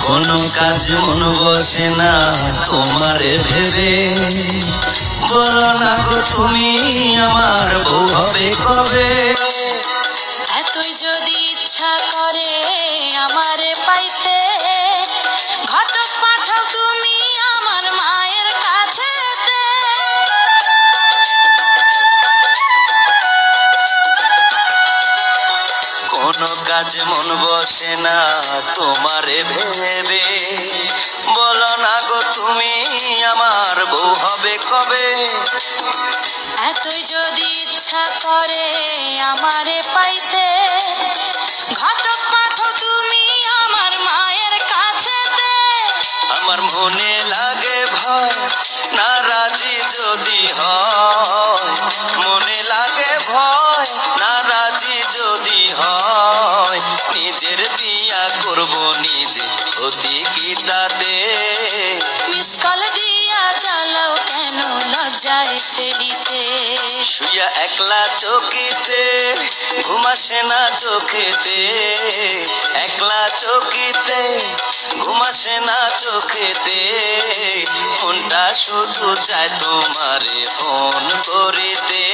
কোনো কাজ মন বসে না তোমারে ভেবে, বলো না গো তুমি আমার বউ হবে কবে। এতই যদি ইচ্ছা করে আমারে পাইতে, ঘটক পাঠাও তুমি আমার মায়ের কাছেতে। কোনো কাজ মন বসে না তোমারে ভেবে, বলো না গো তুমি আমার বউ হবে কবে। এতই যদি ইচ্ছা করে আমারে পাইতে, ঘটক পাঠাও তুমি আমার মায়ের কাছেতে। আমার মনে লাগে ভয় না রাজি যদি হয়, মনে লাগে ভয় না রাজি যদি হয়, নিজের বিয়া করব নিজে অতি কি তাতে। মিস কল দিয়া জ্বালাও কেন লজ্জায় ফেলিতে। শুয়া একলা চকিতে ঘুম আসে না চোখেতে, একলা চকিতে ঘুম আসে না চোখেতে, মনটা শুধু চায় তোমারে ফোন করিতে।